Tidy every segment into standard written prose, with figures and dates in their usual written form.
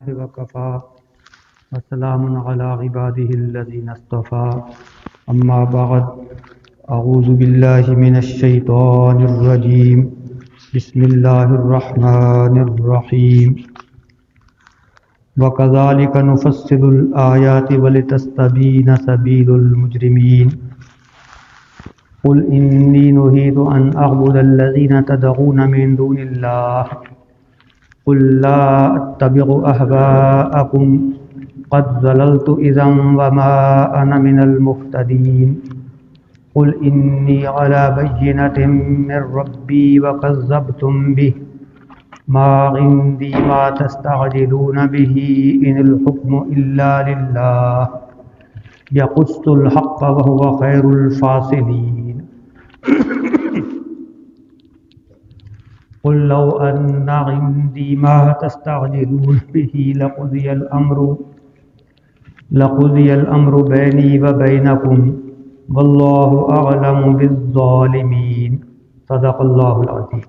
وكفى وسلام على عباده الذين اصطفى أما بعد أعوذ بالله من الشيطان الرجيم بسم الله الرحمن الرحيم وكذلك نفصل الآيات ولتستبين سبيل المجرمين قل إني نهيت أن أعبد الذين تدعون من دون الله قل لا أتبع أهواءكم قد ضللت إذا وما أنا من المهتدين قل إني على بينة من ربي وكذبتم به ما عندي ما تستعجلون به إن الحكم إلا لله يقص الحق وهو خير الفاصلين قل لو أن عندي ما تستعجلون به لقضي الأمر بيني وبينكم والله أعلم بالظالمين صدق الله العظيم.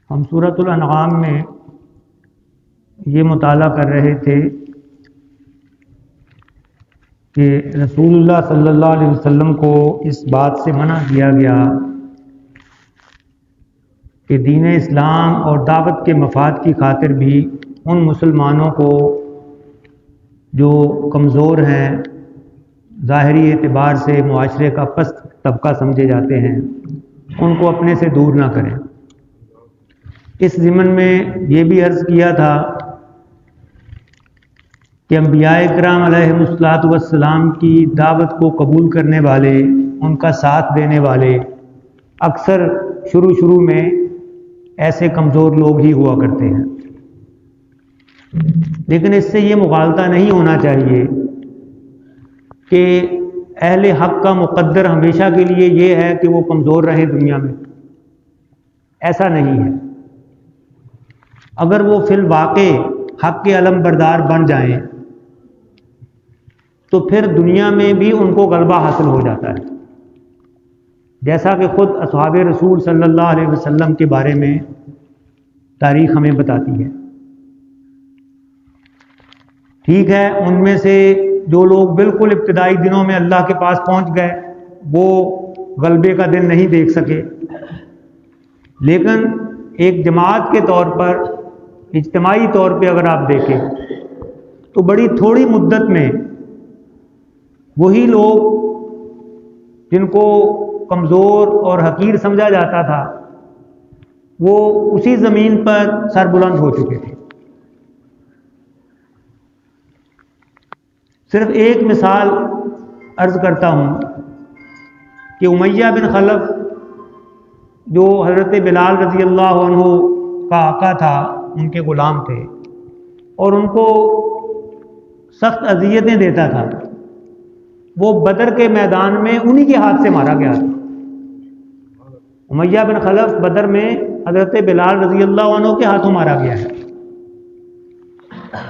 ہم سورۃ الانعام میں یہ مطالعہ کر رہے تھے کہ رسول اللہ صلی اللہ علیہ وسلم کو اس بات سے منع کیا گیا کہ دین اسلام اور دعوت کے مفاد کی خاطر بھی ان مسلمانوں کو جو کمزور ہیں، ظاہری اعتبار سے معاشرے کا پست طبقہ سمجھے جاتے ہیں، ان کو اپنے سے دور نہ کریں۔ اس ضمن میں یہ بھی عرض کیا تھا کہ انبیاء کرام علیہ الصلوۃ والسلام کی دعوت کو قبول کرنے والے، ان کا ساتھ دینے والے اکثر شروع میں ایسے کمزور لوگ ہی ہوا کرتے ہیں، لیکن اس سے یہ مغالطہ نہیں ہونا چاہیے کہ اہل حق کا مقدر ہمیشہ کے لیے یہ ہے کہ وہ کمزور رہیں دنیا میں۔ ایسا نہیں ہے۔ اگر وہ فی الواقع حق کے علم بردار بن جائیں تو پھر دنیا میں بھی ان کو غلبہ حاصل ہو جاتا ہے، جیسا کہ خود اصحاب رسول صلی اللہ علیہ وسلم کے بارے میں تاریخ ہمیں بتاتی ہے۔ ٹھیک ہے، ان میں سے جو لوگ بالکل ابتدائی دنوں میں اللہ کے پاس پہنچ گئے وہ غلبے کا دن نہیں دیکھ سکے، لیکن ایک جماعت کے طور پر، اجتماعی طور پہ اگر آپ دیکھیں تو بڑی تھوڑی مدت میں وہی لوگ جن کو کمزور اور حقیر سمجھا جاتا تھا وہ اسی زمین پر سر بلند ہو چکے تھے۔ صرف ایک مثال عرض کرتا ہوں کہ امیہ بن خلف جو حضرت بلال رضی اللہ عنہ کا آقا تھا، ان کے غلام تھے اور ان کو سخت اذیتیں دیتا تھا، وہ بدر کے میدان میں انہی کے ہاتھ سے مارا گیا تھا۔ امیہ بن خلف بدر میں حضرت بلال رضی اللہ عنہ کے ہاتھوں مارا گیا ہے۔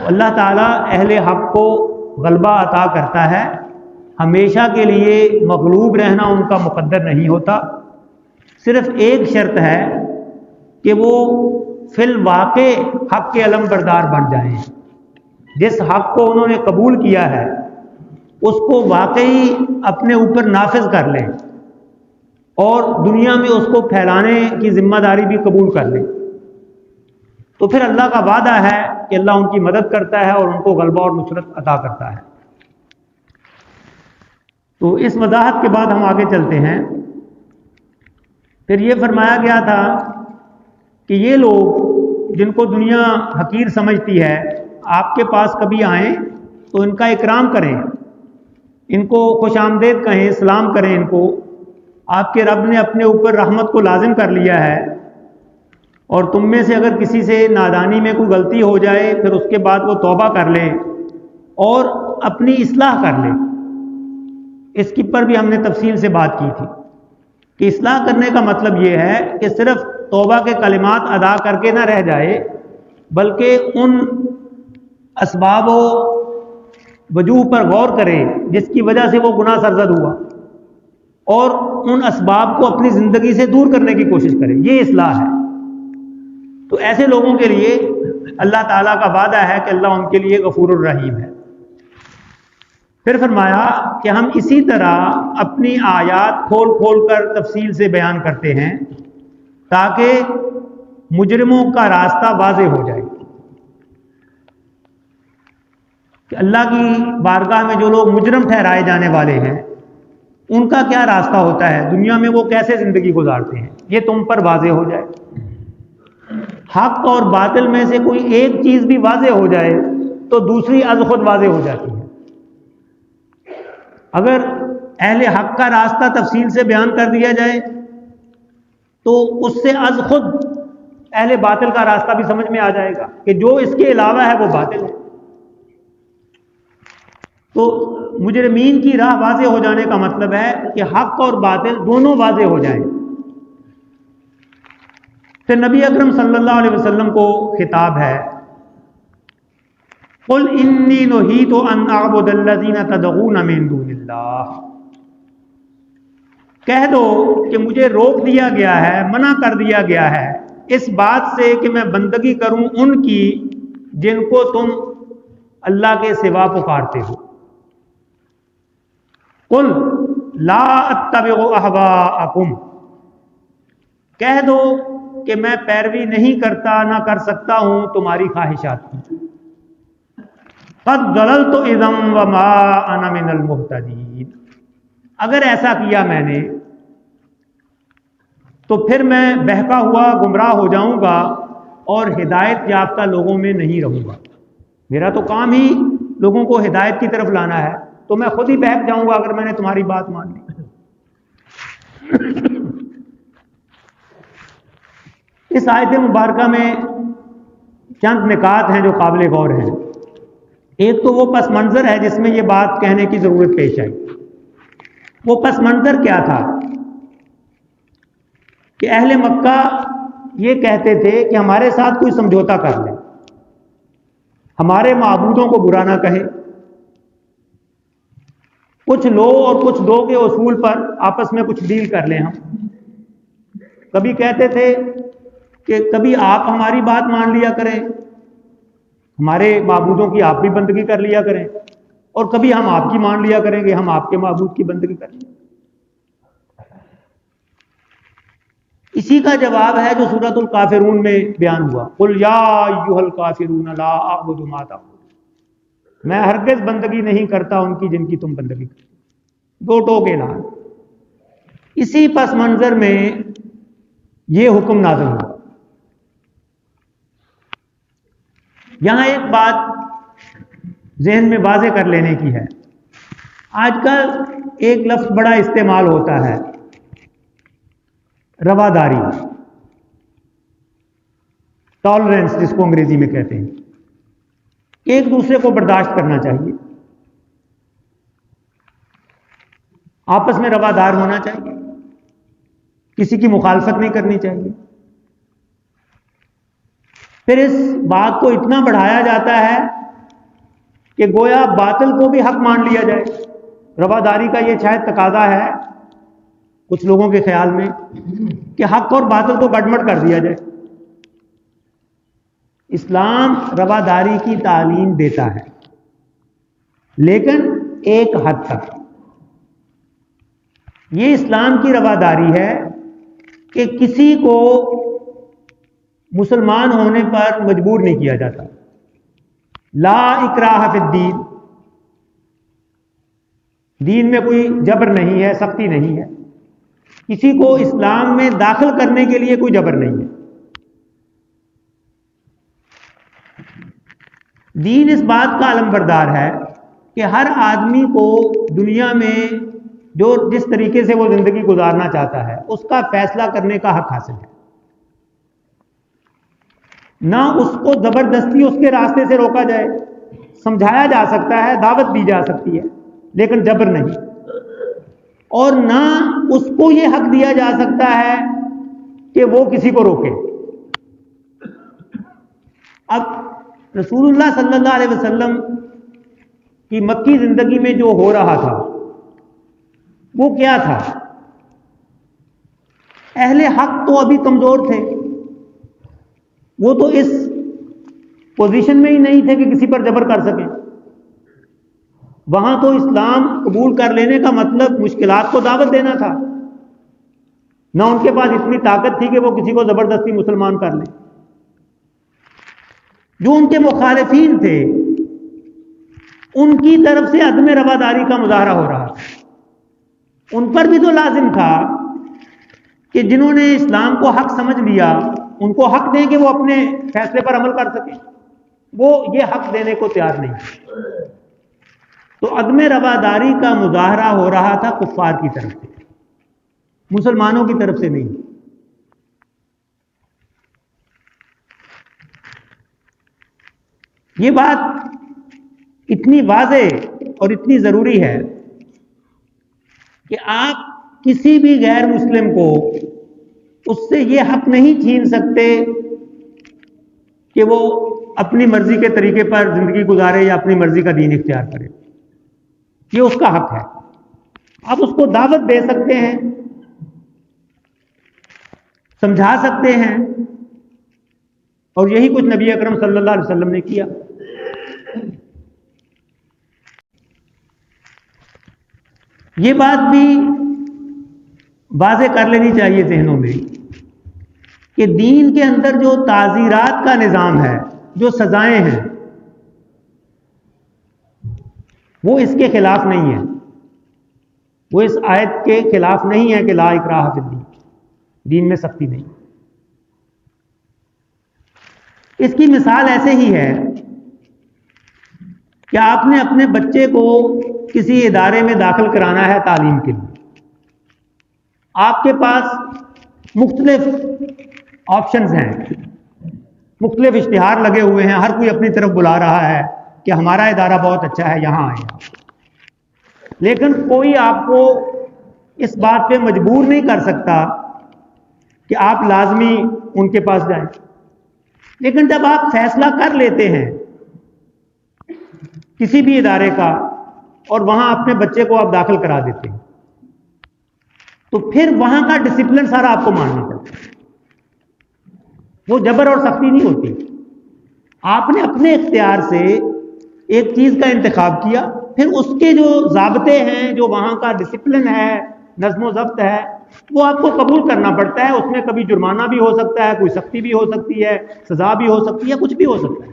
اللہ تعالیٰ اہل حق کو غلبہ عطا کرتا ہے، ہمیشہ کے لیے مغلوب رہنا ان کا مقدر نہیں ہوتا۔ صرف ایک شرط ہے کہ وہ فی الواقع حق کے علم بردار بن جائیں، جس حق کو انہوں نے قبول کیا ہے اس کو واقعی اپنے اوپر نافذ کر لیں اور دنیا میں اس کو پھیلانے کی ذمہ داری بھی قبول کر لیں، تو پھر اللہ کا وعدہ ہے کہ اللہ ان کی مدد کرتا ہے اور ان کو غلبہ اور نصرت عطا کرتا ہے۔ تو اس وضاحت کے بعد ہم آگے چلتے ہیں۔ پھر یہ فرمایا گیا تھا کہ یہ لوگ جن کو دنیا حقیر سمجھتی ہے، آپ کے پاس کبھی آئیں تو ان کا اکرام کریں، ان کو خوش آمدید کہیں، سلام کریں ان کو۔ آپ کے رب نے اپنے اوپر رحمت کو لازم کر لیا ہے، اور تم میں سے اگر کسی سے نادانی میں کوئی غلطی ہو جائے پھر اس کے بعد وہ توبہ کر لے اور اپنی اصلاح کر لے۔ اس کی پر بھی ہم نے تفصیل سے بات کی تھی کہ اصلاح کرنے کا مطلب یہ ہے کہ صرف توبہ کے کلمات ادا کر کے نہ رہ جائے، بلکہ ان اسباب و وجوہ پر غور کرے جس کی وجہ سے وہ گناہ سرزد ہوا، اور ان اسباب کو اپنی زندگی سے دور کرنے کی کوشش کرے۔ یہ اصلاح ہے۔ تو ایسے لوگوں کے لیے اللہ تعالیٰ کا وعدہ ہے کہ اللہ ان کے لیے غفور الرحیم ہے۔ پھر فرمایا کہ ہم اسی طرح اپنی آیات کھول کھول کر تفصیل سے بیان کرتے ہیں تاکہ مجرموں کا راستہ واضح ہو جائے کہ اللہ کی بارگاہ میں جو لوگ مجرم ٹھہرائے جانے والے ہیں ان کا کیا راستہ ہوتا ہے، دنیا میں وہ کیسے زندگی گزارتے ہیں، یہ تم پر واضح ہو جائے۔ حق اور باطل میں سے کوئی ایک چیز بھی واضح ہو جائے تو دوسری از خود واضح ہو جاتی ہے۔ اگر اہل حق کا راستہ تفصیل سے بیان کر دیا جائے تو اس سے از خود اہل باطل کا راستہ بھی سمجھ میں آ جائے گا کہ جو اس کے علاوہ ہے وہ باطل ہے۔ تو مجرمین کی راہ واضح ہو جانے کا مطلب ہے کہ حق اور باطل دونوں واضح ہو جائیں۔ پھر نبی اکرم صلی اللہ علیہ وسلم کو خطاب ہے، قل انی نہیت ان اعبد الذین تدعون من دون اللہ، کہہ دو کہ مجھے روک دیا گیا ہے، منع کر دیا گیا ہے اس بات سے کہ میں بندگی کروں ان کی جن کو تم اللہ کے سوا پکارتے ہو۔ قل لا اتبع اہواءکم، کہہ دو کہ میں پیروی نہیں کرتا نہ کر سکتا ہوں تمہاری خواہشات کی۔ قد ضللت اذا وما انا من المہتدین، اگر ایسا کیا میں نے تو پھر میں بہکا ہوا گمراہ ہو جاؤں گا اور ہدایت یافتہ لوگوں میں نہیں رہوں گا۔ میرا تو کام ہی لوگوں کو ہدایت کی طرف لانا ہے، تو میں خود ہی بہک جاؤں گا اگر میں نے تمہاری بات مان لی۔ اس آیت مبارکہ میں چند نکات ہیں جو قابل غور ہیں۔ ایک تو وہ پس منظر ہے جس میں یہ بات کہنے کی ضرورت پیش آئی۔ وہ پس منظر کیا تھا کہ اہل مکہ یہ کہتے تھے کہ ہمارے ساتھ کوئی سمجھوتا کر لے، ہمارے معبودوں کو برا نہ کہے، کچھ لو اور کچھ دو کے اصول پر آپس میں کچھ ڈیل کر لیں ہم۔ کبھی کہتے تھے کہ کبھی آپ ہماری بات مان لیا کریں، ہمارے معبودوں کی آپ بھی بندگی کر لیا کریں، اور کبھی ہم آپ کی مان لیا کریں گے، ہم آپ کے معبود کی بندگی کر لیں۔ اسی کا جواب ہے جو سورۃ الکافرون میں بیان ہوا، قل یا ایھا الکافرون لا اعبد ما تعبدون، میں ہرگز بندگی نہیں کرتا ان کی جن کی تم بندگی کرتے ہو۔ دو ٹوک اعلان۔ اسی پس منظر میں یہ حکم نازل ہوا۔ یہاں ایک بات ذہن میں واضح کر لینے کی ہے، آج کل ایک لفظ بڑا استعمال ہوتا ہے، رواداری، ٹالرنس جس کو انگریزی میں کہتے ہیں۔ ایک دوسرے کو برداشت کرنا چاہیے، آپس میں روادار ہونا چاہیے، کسی کی مخالفت نہیں کرنی چاہیے۔ پھر اس بات کو اتنا بڑھایا جاتا ہے کہ گویا باطل کو بھی حق مان لیا جائے۔ رواداری کا یہ شاید تقاضا ہے کچھ لوگوں کے خیال میں کہ حق اور باطل کو گڈمڈ کر دیا جائے۔ اسلام رواداری کی تعلیم دیتا ہے، لیکن ایک حد تک۔ یہ اسلام کی رواداری ہے کہ کسی کو مسلمان ہونے پر مجبور نہیں کیا جاتا۔ لا اکراہ فی الدین، دین میں کوئی جبر نہیں ہے، سختی نہیں ہے، کسی کو اسلام میں داخل کرنے کے لیے کوئی جبر نہیں ہے۔ دین اس بات کا علمبردار ہے کہ ہر آدمی کو دنیا میں جو جس طریقے سے وہ زندگی گزارنا چاہتا ہے اس کا فیصلہ کرنے کا حق حاصل ہے۔ نہ اس کو زبردستی اس کے راستے سے روکا جائے، سمجھایا جا سکتا ہے، دعوت دی جا سکتی ہے، لیکن جبر نہیں۔ اور نہ اس کو یہ حق دیا جا سکتا ہے کہ وہ کسی کو روکے۔ اب رسول اللہ صلی اللہ علیہ وسلم کی مکی زندگی میں جو ہو رہا تھا وہ کیا تھا؟ اہل حق تو ابھی کمزور تھے، وہ تو اس پوزیشن میں ہی نہیں تھے کہ کسی پر جبر کر سکیں. وہاں تو اسلام قبول کر لینے کا مطلب مشکلات کو دعوت دینا تھا. نہ ان کے پاس اتنی طاقت تھی کہ وہ کسی کو زبردستی مسلمان کر لیں. جو ان کے مخالفین تھے ان کی طرف سے عدم رواداری کا مظاہرہ ہو رہا تھا. ان پر بھی تو لازم تھا کہ جنہوں نے اسلام کو حق سمجھ لیا ان کو حق دیں کہ وہ اپنے فیصلے پر عمل کر سکیں. وہ یہ حق دینے کو تیار نہیں. تو عدم رواداری کا مظاہرہ ہو رہا تھا کفار کی طرف سے، مسلمانوں کی طرف سے نہیں. یہ بات اتنی واضح اور اتنی ضروری ہے کہ آپ کسی بھی غیر مسلم کو اس سے یہ حق نہیں چھین سکتے کہ وہ اپنی مرضی کے طریقے پر زندگی گزارے یا اپنی مرضی کا دین اختیار کرے. یہ اس کا حق ہے. آپ اس کو دعوت دے سکتے ہیں، سمجھا سکتے ہیں، اور یہی کچھ نبی اکرم صلی اللہ علیہ وسلم نے کیا. یہ بات بھی واضح کر لینی چاہیے ذہنوں میں کہ دین کے اندر جو تعزیرات کا نظام ہے، جو سزائیں ہیں، وہ اس کے خلاف نہیں ہے. وہ اس آیت کے خلاف نہیں ہے کہ لا اکراہ فی الدین، دین میں سختی نہیں. اس کی مثال ایسے ہی ہے کہ آپ نے اپنے بچے کو کسی ادارے میں داخل کرانا ہے تعلیم کے لیے. آپ کے پاس مختلف آپشنز ہیں، مختلف اشتہار لگے ہوئے ہیں، ہر کوئی اپنی طرف بلا رہا ہے کہ ہمارا ادارہ بہت اچھا ہے، یہاں آئیں. لیکن کوئی آپ کو اس بات پہ مجبور نہیں کر سکتا کہ آپ لازمی ان کے پاس جائیں. لیکن جب آپ فیصلہ کر لیتے ہیں کسی بھی ادارے کا اور وہاں اپنے بچے کو آپ داخل کرا دیتے ہیں تو پھر وہاں کا ڈسپلن سارا آپ کو ماننا پڑتا ہے. وہ جبر اور سختی نہیں ہوتی. آپ نے اپنے اختیار سے ایک چیز کا انتخاب کیا، پھر اس کے جو ضابطے ہیں، جو وہاں کا ڈسپلن ہے، نظم و ضبط ہے، وہ آپ کو قبول کرنا پڑتا ہے. اس میں کبھی جرمانہ بھی ہو سکتا ہے، کوئی سختی بھی ہو سکتی ہے، سزا بھی ہو سکتی ہے، کچھ بھی ہو سکتا ہے.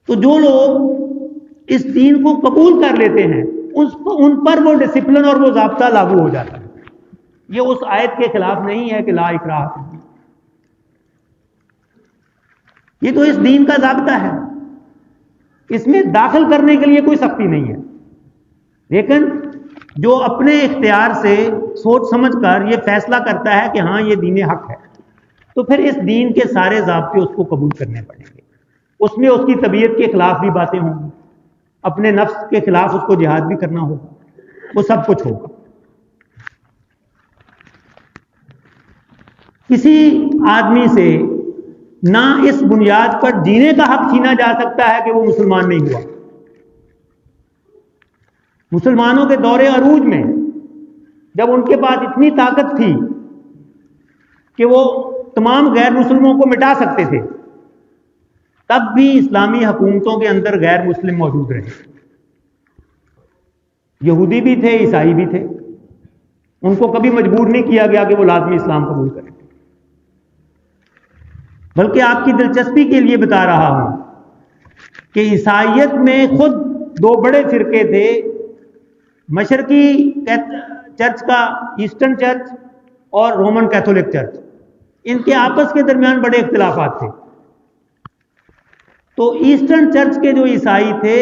تو جو لوگ اس دین کو قبول کر لیتے ہیں ان پر وہ ڈسپلن اور وہ ضابطہ لاگو ہو جاتا ہے. یہ اس آیت کے خلاف نہیں ہے کہ لا اکراہ فی الدین. یہ تو اس دین کا ضابطہ ہے، اس میں داخل کرنے کے لیے کوئی سختی نہیں ہے. لیکن جو اپنے اختیار سے سوچ سمجھ کر یہ فیصلہ کرتا ہے کہ ہاں یہ دین حق ہے، تو پھر اس دین کے سارے ضابطے اس کو قبول کرنے پڑیں گے. اس میں اس کی طبیعت کے خلاف بھی باتیں ہوں گی، اپنے نفس کے خلاف اس کو جہاد بھی کرنا ہوگا، وہ سب کچھ ہوگا. کسی آدمی سے نہ اس بنیاد پر جینے کا حق چھینا جا سکتا ہے کہ وہ مسلمان نہیں ہوا. مسلمانوں کے دور عروج میں جب ان کے پاس اتنی طاقت تھی کہ وہ تمام غیر مسلموں کو مٹا سکتے تھے، تب بھی اسلامی حکومتوں کے اندر غیر مسلم موجود رہے. یہودی بھی تھے، عیسائی بھی تھے. ان کو کبھی مجبور نہیں کیا گیا کہ وہ لازمی اسلام قبول کریں. بلکہ آپ کی دلچسپی کے لیے بتا رہا ہوں کہ عیسائیت میں خود دو بڑے فرقے تھے. مشرقی چرچ کا ایسٹرن چرچ اور رومن کیتھولک چرچ، ان کے آپس کے درمیان بڑے اختلافات تھے. تو ایسٹرن چرچ کے جو عیسائی تھے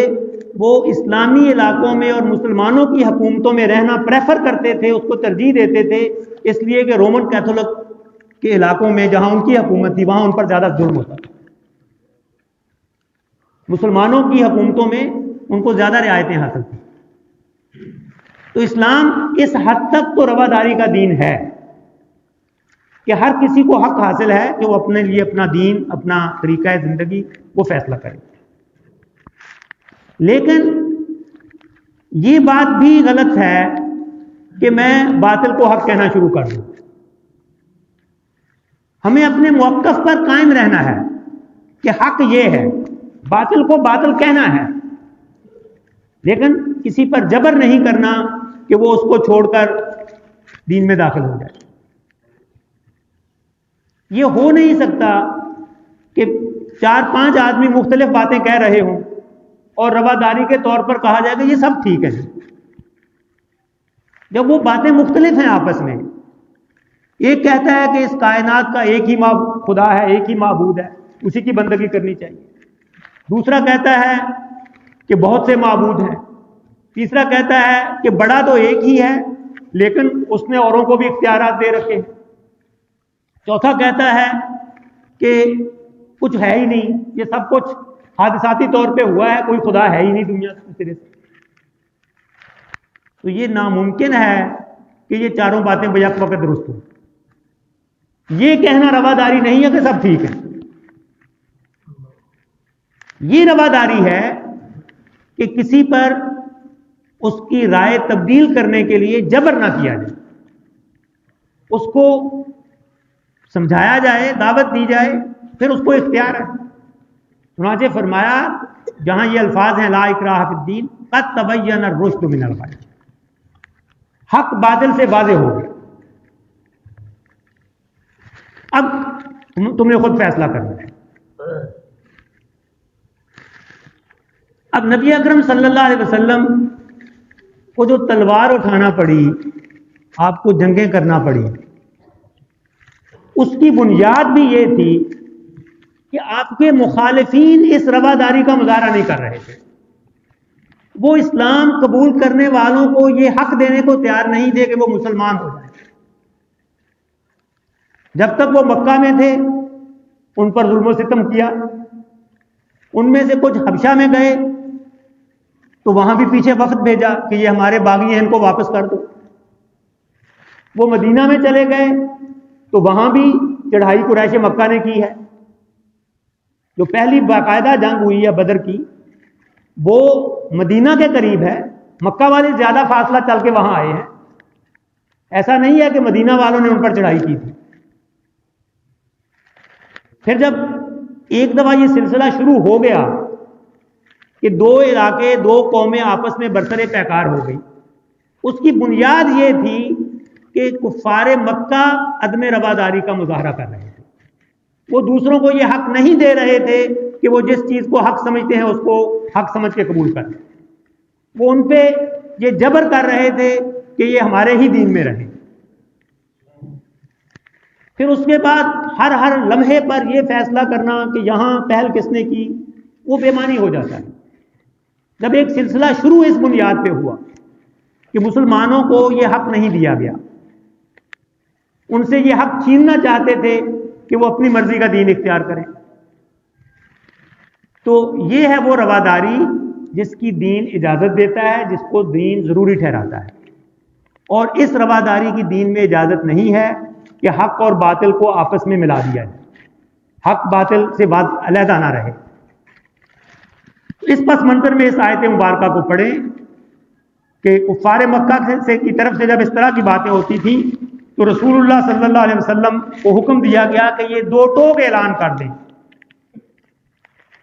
وہ اسلامی علاقوں میں اور مسلمانوں کی حکومتوں میں رہنا پریفر کرتے تھے، اس کو ترجیح دیتے تھے، اس لیے کہ رومن کیتھولک کے علاقوں میں جہاں ان کی حکومت تھی وہاں ان پر زیادہ ظلم ہوتا تھا. مسلمانوں کی حکومتوں میں ان کو زیادہ رعایتیں حاصل تھیں. تو اسلام اس حد تک تو رواداری کا دین ہے کہ ہر کسی کو حق حاصل ہے کہ وہ اپنے لیے اپنا دین، اپنا طریقہ زندگی وہ فیصلہ کرے. لیکن یہ بات بھی غلط ہے کہ میں باطل کو حق کہنا شروع کر دوں. ہمیں اپنے موقف پر قائم رہنا ہے کہ حق یہ ہے، باطل کو باطل کہنا ہے، لیکن کسی پر جبر نہیں کرنا کہ وہ اس کو چھوڑ کر دین میں داخل ہو جائے۔ یہ ہو نہیں سکتا کہ 4-5 آدمی مختلف باتیں کہہ رہے ہوں اور رواداری کے طور پر کہا جائے کہ یہ سب ٹھیک ہے۔ جب وہ باتیں مختلف ہیں آپس میں، ایک کہتا ہے کہ اس کائنات کا ایک ہی خدا ہے، ایک ہی معبود ہے، اسی کی بندگی کرنی چاہیے، دوسرا کہتا ہے کہ بہت سے معبود ہیں، تیسرا کہتا ہے کہ بڑا تو ایک ہی ہے لیکن اس نے اوروں کو بھی اختیارات دے رکھے ہیں، چوتھا کہتا ہے کہ کچھ ہے ہی نہیں، یہ سب کچھ حادثاتی طور پہ ہوا ہے، کوئی خدا ہے ہی نہیں دنیا سے۔ تو یہ ناممکن ہے کہ یہ چاروں باتیں بیک وقت درست ہوں۔ یہ کہنا رواداری نہیں ہے کہ سب ٹھیک ہے، یہ رواداری ہے کہ کسی پر اس کی رائے تبدیل کرنے کے لیے جبر نہ کیا جائے، اس کو سمجھایا جائے، دعوت دی جائے، پھر اس کو اختیار ہے۔ چنانچہ فرمایا جہاں یہ الفاظ ہیں لا اکراہ فی الدین قد تبین الرشد من الغی، حق باطل سے واضح ہو گیا، اب تم نے خود فیصلہ کرنا ہے۔ اب نبی اکرم صلی اللہ علیہ وسلم کو جو تلوار اٹھانا پڑی، آپ کو جنگیں کرنا پڑی، اس کی بنیاد بھی یہ تھی کہ آپ کے مخالفین اس رواداری کا مظاہرہ نہیں کر رہے تھے، وہ اسلام قبول کرنے والوں کو یہ حق دینے کو تیار نہیں تھے کہ وہ مسلمان ہو جائیں۔ جب تک وہ مکہ میں تھے ان پر ظلم و ستم کیا، ان میں سے کچھ حبشہ میں گئے تو وہاں بھی پیچھے وفد بھیجا کہ یہ ہمارے باغی ہیں، ان کو واپس کر دو۔ وہ مدینہ میں چلے گئے تو وہاں بھی چڑھائی قریش مکہ نے کی ہے، جو پہلی باقاعدہ جنگ ہوئی ہے بدر کی، وہ مدینہ کے قریب ہے، مکہ والے زیادہ فاصلہ چل کے وہاں آئے ہیں، ایسا نہیں ہے کہ مدینہ والوں نے ان پر چڑھائی کی تھی۔ پھر جب ایک دفعہ یہ سلسلہ شروع ہو گیا کہ دو علاقے، دو قومیں آپس میں برسر پیکار ہو گئی، اس کی بنیاد یہ تھی کہ کفار مکہ عدم رواداری کا مظاہرہ کر رہے تھے، وہ دوسروں کو یہ حق نہیں دے رہے تھے کہ وہ جس چیز کو حق سمجھتے ہیں اس کو حق سمجھ کے قبول کریں، وہ ان پہ یہ جبر کر رہے تھے کہ یہ ہمارے ہی دین میں رہیں۔ پھر اس کے بعد ہر لمحے پر یہ فیصلہ کرنا کہ یہاں پہل کس نے کی، وہ بے معنی ہو جاتا ہے۔ جب ایک سلسلہ شروع اس بنیاد پہ ہوا کہ مسلمانوں کو یہ حق نہیں دیا گیا، ان سے یہ حق چھیننا چاہتے تھے کہ وہ اپنی مرضی کا دین اختیار کریں، تو یہ ہے وہ رواداری جس کی دین اجازت دیتا ہے، جس کو دین ضروری ٹھہراتا ہے، اور اس رواداری کی دین میں اجازت نہیں ہے کہ حق اور باطل کو آپس میں ملا دیا جائے، حق باطل سے علیحدہ نہ رہے۔ اس پس منظر میں اس آیت مبارکہ کو پڑھیں کہ کفار مکہ کی طرف سے جب اس طرح کی باتیں ہوتی تھیں تو رسول اللہ صلی اللہ علیہ وسلم کو حکم دیا گیا کہ یہ دو ٹوک اعلان کر دیں،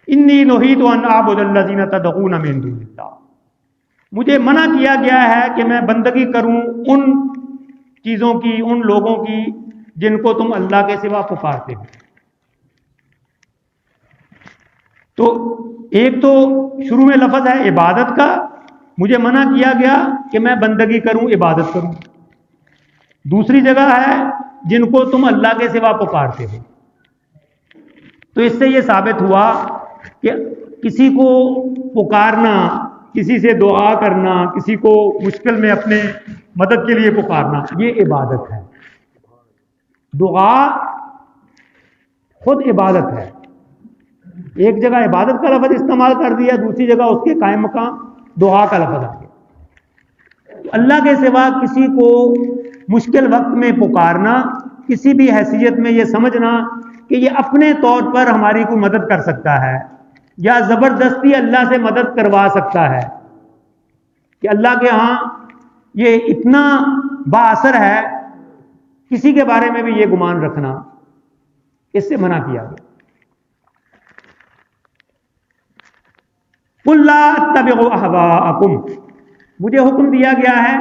انی نہیت ان اعبد الذین تدعون من دون اللہ، مجھے منع کیا گیا ہے کہ میں بندگی کروں ان چیزوں کی، ان لوگوں کی جن کو تم اللہ کے سوا پکارتے ہو۔ تو ایک تو شروع میں لفظ ہے عبادت کا، مجھے منع کیا گیا کہ میں بندگی کروں، عبادت کروں۔ دوسری جگہ ہے جن کو تم اللہ کے سوا پکارتے ہو۔ تو اس سے یہ ثابت ہوا کہ کسی کو پکارنا، کسی سے دعا کرنا، کسی کو مشکل میں اپنے مدد کے لیے پکارنا، یہ عبادت ہے۔ دعا خود عبادت ہے۔ ایک جگہ عبادت کا لفظ استعمال کر دیا، دوسری جگہ اس کے قائم مقام دعا کا لفظ آ گیا۔ تو اللہ کے سوا کسی کو مشکل وقت میں پکارنا، کسی بھی حیثیت میں یہ سمجھنا کہ یہ اپنے طور پر ہماری کوئی مدد کر سکتا ہے یا زبردستی اللہ سے مدد کروا سکتا ہے، کہ اللہ کے ہاں یہ اتنا با اثر ہے، کسی کے بارے میں بھی یہ گمان رکھنا، اس سے منع کیا گیا. قُل لَا أَتَّبِعُ أَهْوَاءَكُمْ، مجھے حکم دیا گیا ہے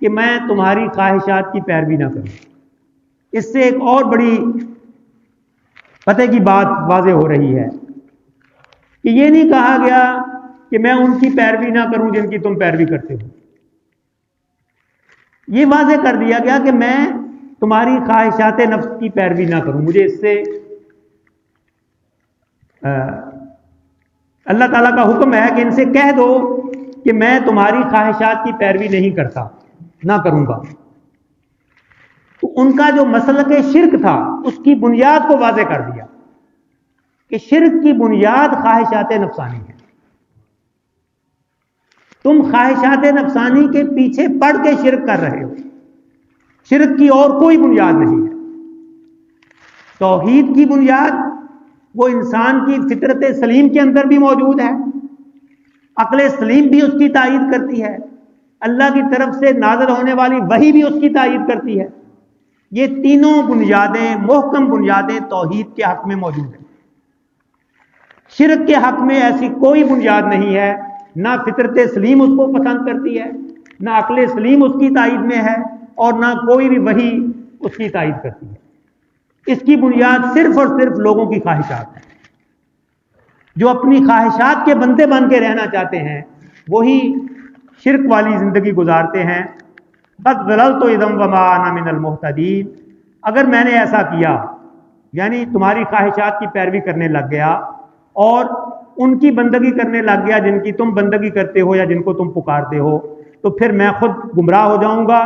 کہ میں تمہاری خواہشات کی پیروی نہ کروں. اس سے ایک اور بڑی پتہ کی بات واضح ہو رہی ہے کہ یہ نہیں کہا گیا کہ میں ان کی پیروی نہ کروں جن کی تم پیروی کرتے ہو. یہ واضح کر دیا گیا کہ میں تمہاری خواہشات نفس کی پیروی نہ کروں. مجھے اس سے اللہ تعالیٰ کا حکم ہے کہ ان سے کہہ دو کہ میں تمہاری خواہشات کی پیروی نہیں کرتا، نہ کروں گا. تو ان کا جو مسلک شرک تھا اس کی بنیاد کو واضح کر دیا کہ شرک کی بنیاد خواہشات نفسانی ہے. تم خواہشات نفسانی کے پیچھے پڑ کے شرک کر رہے ہو. شرک کی اور کوئی بنیاد نہیں ہے. توحید کی بنیاد وہ انسان کی فطرت سلیم کے اندر بھی موجود ہے، عقل سلیم بھی اس کی تائید کرتی ہے، اللہ کی طرف سے نازل ہونے والی وحی بھی اس کی تائید کرتی ہے. یہ تینوں بنیادیں، محکم بنیادیں توحید کے حق میں موجود ہیں. شرک کے حق میں ایسی کوئی بنیاد نہیں ہے. نہ فطرت سلیم اس کو پسند کرتی ہے، نہ عقل سلیم اس کی تائید میں ہے، اور نہ کوئی بھی وحی اس کی تائید کرتی ہے. اس کی بنیاد صرف اور صرف لوگوں کی خواہشات ہیں. جو اپنی خواہشات کے بندے بن کے رہنا چاہتے ہیں وہی شرک والی زندگی گزارتے ہیں. قد ضللت اذا وما انا من المهتدین، اگر میں نے ایسا کیا یعنی تمہاری خواہشات کی پیروی کرنے لگ گیا اور ان کی بندگی کرنے لگ گیا جن کی تم بندگی کرتے ہو یا جن کو تم پکارتے ہو، تو پھر میں خود گمراہ ہو جاؤں گا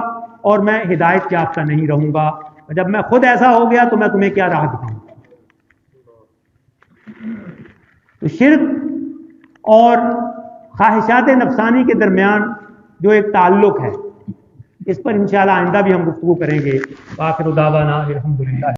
اور میں ہدایت یافتہ نہیں رہوں گا. جب میں خود ایسا ہو گیا تو میں تمہیں کیا راہ دکھاؤں گا. تو شرک اور خواہشات نفسانی کے درمیان جو ایک تعلق ہے اس پر انشاءاللہ آئندہ بھی ہم گفتگو کریں گے. آخر دعوانا الحمدللہ.